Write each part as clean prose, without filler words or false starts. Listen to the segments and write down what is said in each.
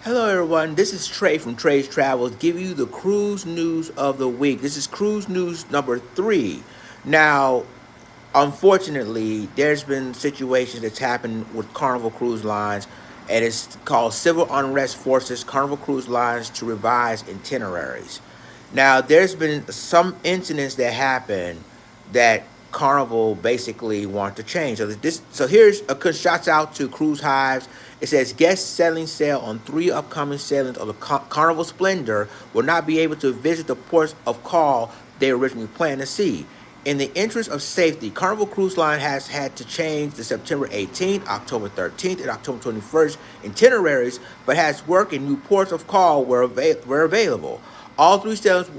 Hello, everyone. This is Trey from Trey's Travels, giving you the cruise news of the week. This is cruise news number 3. Now, unfortunately, there's been situations that's happened with Carnival Cruise Lines, and it's called Civil Unrest forces Carnival Cruise Lines to revise itineraries. Now, there's been some incidents that happened that Carnival basically want to change. So here's a shouts out to Cruise Hives. It says guests selling sail on 3 upcoming sailings of the Carnival Splendor will not be able to visit the ports of call they originally planned to see. In the interest of safety, Carnival Cruise Line has had to change the September 18th, October 13th, and October 21st itineraries, but has worked in new ports of call where available. All 3 sailings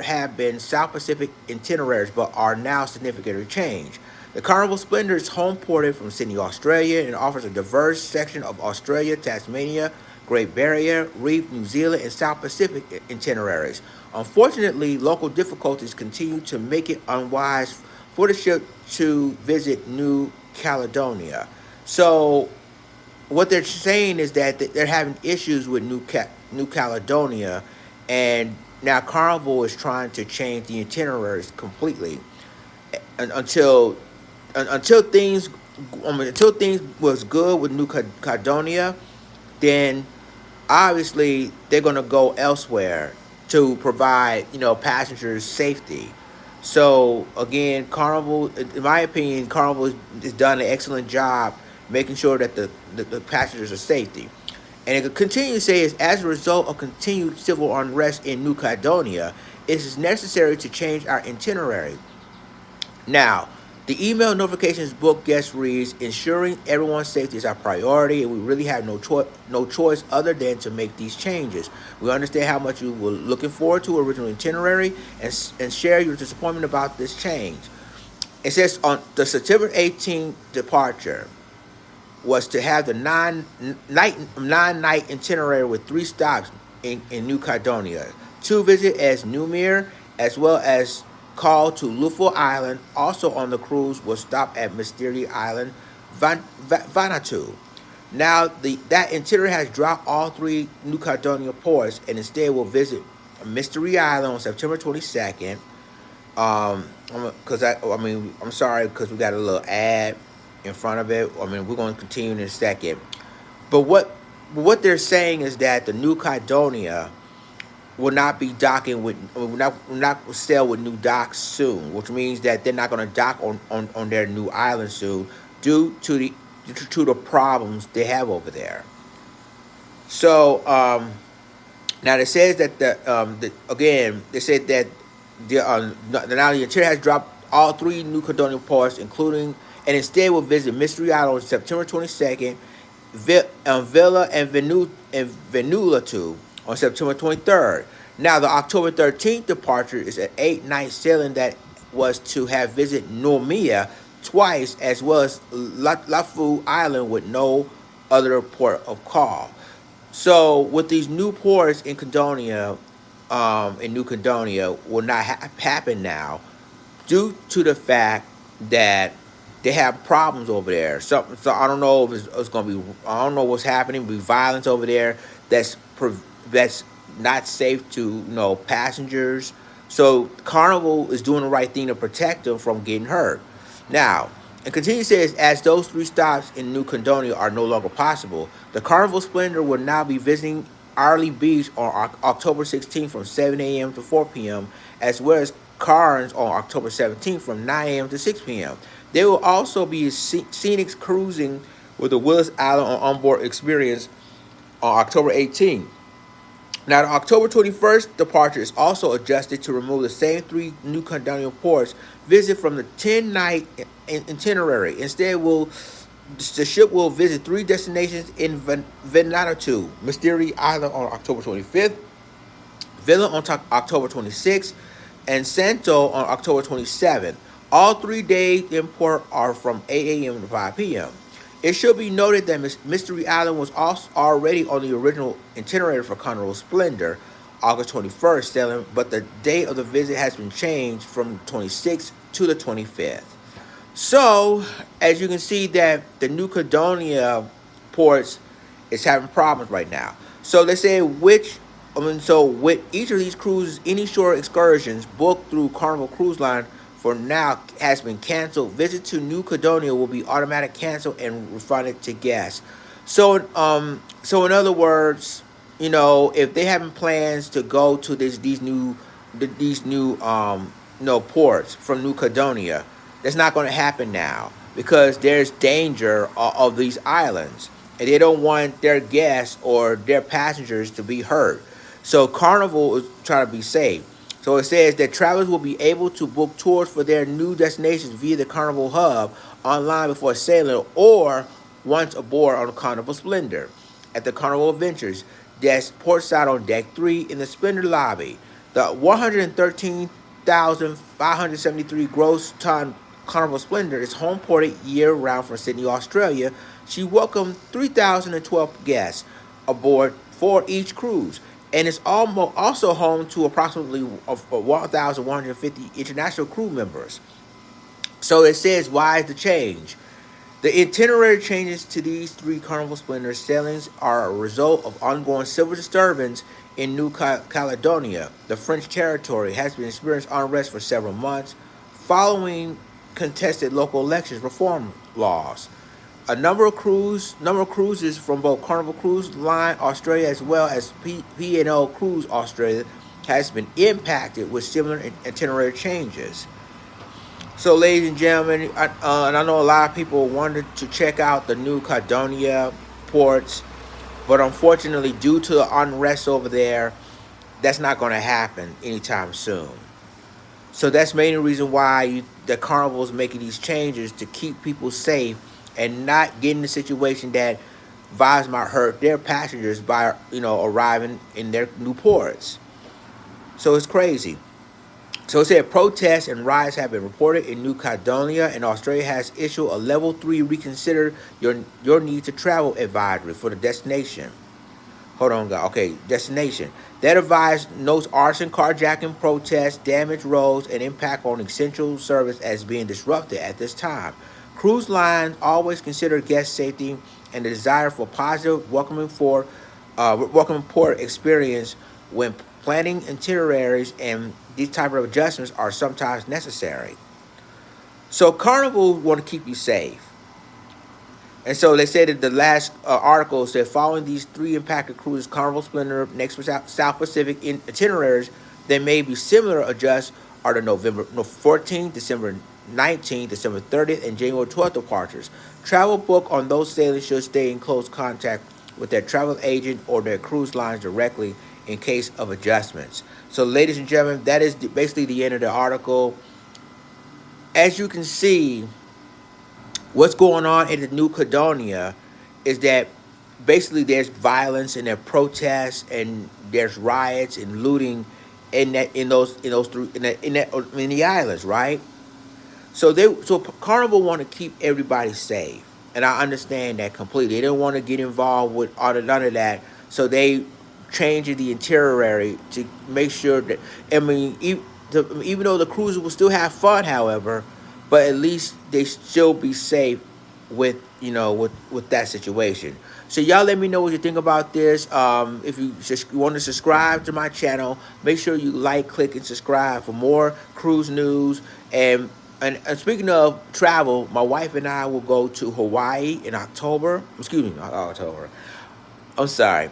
have been South Pacific itineraries, but are now significantly changed. The Carnival Splendor is home ported from Sydney, Australia, and offers a diverse section of Australia, Tasmania, Great Barrier Reef, New Zealand, and South Pacific itineraries. Unfortunately, local difficulties continue to make it unwise for the ship to visit New Caledonia. So, what they're saying is that they're having issues with New Caledonia, and now Carnival is trying to change the itineraries completely until until things until things was good with New Caledonia. Then obviously they're going to go elsewhere to provide passengers safety. So again, Carnival, in my opinion, Carnival has done an excellent job making sure that the passengers are safety. And it could continue to say is as a result of continued civil unrest in New Caledonia, it is necessary to change our itinerary. Now, the email notifications book guest reads, ensuring everyone's safety is our priority, and we really have no choice other than to make these changes. We understand how much you were looking forward to original itinerary and share your disappointment about this change. It says on the September 18th departure was to have the nine night itinerary with 3 stops in New Caledonia. 2 visit as Newmere, as well as call to Lufo Island. Also on the cruise will stop at Mystery Island, Vanuatu. Now that itinerary has dropped all 3 New Caledonia ports and instead will visit Mystery Island on September 22nd. Because I'm sorry because we got a little ad in front of it. I mean, we're going to continue in a second. But what they're saying is that the New Caledonia will not be docking with will not sail with new docks soon, which means that they're not going to dock on their new island soon due to the problems they have over there. So now it says that again they said that now the interior has dropped all 3 New Caledonia ports, including and instead will visit Mystery Island on September 22nd, Villa and Vanuatu on September 23rd. Now, the October 13th departure is an 8-night sailing that was to have visited Normia twice, as well as Lafu Island with no other port of call. So, with these new ports in New Caledonia, will not happen now due to the fact that they have problems over there. So I don't know if it's going to be. I don't know what's happening. Be violence over there. That's not safe to passengers. So Carnival is doing the right thing to protect them from getting hurt. Now, and continue says as those 3 stops in New Caledonia are no longer possible, the Carnival Splendor will now be visiting Arley Beach on October 16th from 7 a.m. to 4 p.m., as well as Cairns on October 17th from 9 a.m. to 6 p.m. There will also be scenic cruising with the Willis Island on onboard experience on October 18th. Now, the October 21st departure is also adjusted to remove the same 3 New Caledonia ports visit from the 10-night itinerary. Instead, the ship will visit 3 destinations in Vanuatu: Mystery Island on October 25th, Villa on October 26th, and Santo on October 27th. All 3 days in port are from 8 a.m. to 5 p.m. It should be noted that Mystery Island was also already on the original itinerary for Carnival Splendor, August 21st sailing, but the date of the visit has been changed from the 26th to the 25th. So, as you can see that the New Caledonia ports is having problems right now. So they say so with each of these cruises, any short excursions booked through Carnival Cruise Line for now has been canceled. Visit to New Caledonia will be automatic canceled and refunded to guests. So in other words, if they having plans to go to these new ports from New Caledonia, that's not going to happen now because there's danger of these islands, and they don't want their guests or their passengers to be hurt. So Carnival is trying to be safe. So it says that travelers will be able to book tours for their new destinations via the Carnival Hub online before sailing or once aboard on the Carnival Splendor at the Carnival Adventures. That's portside on deck 3 in the Splendor lobby. The 113,573 gross ton Carnival Splendor is home ported year round from Sydney, Australia. She welcomed 3,012 guests aboard for each cruise, and it's also home to approximately 1,150 international crew members. So it says, why is the change? The itinerary changes to these three Carnival Splendor sailings are a result of ongoing civil disturbance in New Caledonia. The French territory has been experiencing unrest for several months following contested local elections reform laws. A number of cruises from both Carnival Cruise Line Australia as well as P&O Cruise Australia has been impacted with similar itinerary changes. So, ladies and gentlemen, and I know a lot of people wanted to check out the New Caledonia ports, but unfortunately, due to the unrest over there, that's not going to happen anytime soon. So that's the main reason why the Carnival is making these changes to keep people safe and not get in the situation that vibes might hurt their passengers by arriving in their new ports. So it's crazy. So it said protests and riots have been reported in New Caledonia, and Australia has issued a level 3 reconsider your need to travel advisory for the destination. Hold on, guys. Okay, destination. That advice notes arson, carjacking, protests, damaged roads, and impact on essential service as being disrupted at this time. Cruise lines always consider guest safety and the desire for positive, welcoming port experience when planning itineraries, and these type of adjustments are sometimes necessary. So Carnival want to keep you safe. And so they said that the last article said following these three impacted cruises, Carnival Splendor, next was South Pacific itineraries that may be similar adjust are the November 14th, December 19th, December 30th, and January 12th departures. Travel book on those sailings should stay in close contact with their travel agent or their cruise lines directly in case of adjustments. So, ladies and gentlemen, that is basically the end of the article. As you can see, what's going on in the New Caledonia is that basically there's violence and there protests and there's riots and looting in the islands, right? So Carnival want to keep everybody safe, and I understand that completely. They don't want to get involved with all of none of that, so they changing the itinerary to make sure that even though the cruiser will still have fun, however, but at least they still be safe with with that situation. So y'all let me know what you think about this. If you just want to subscribe to my channel, make sure you like, click, and subscribe for more cruise news. And speaking of travel, my wife and I will go to Hawaii in October. Excuse me, not October. I'm sorry.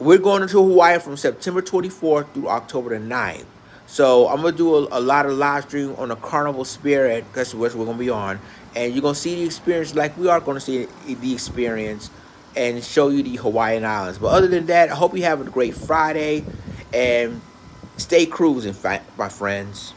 We're going to Hawaii from September 24th through October the 9th. So I'm going to do a lot of live stream on the Carnival Spirit. That's what we're going to be on. And you're going to see the experience like we are going to see the experience and show you the Hawaiian Islands. But other than that, I hope you have a great Friday and stay cruising, my friends.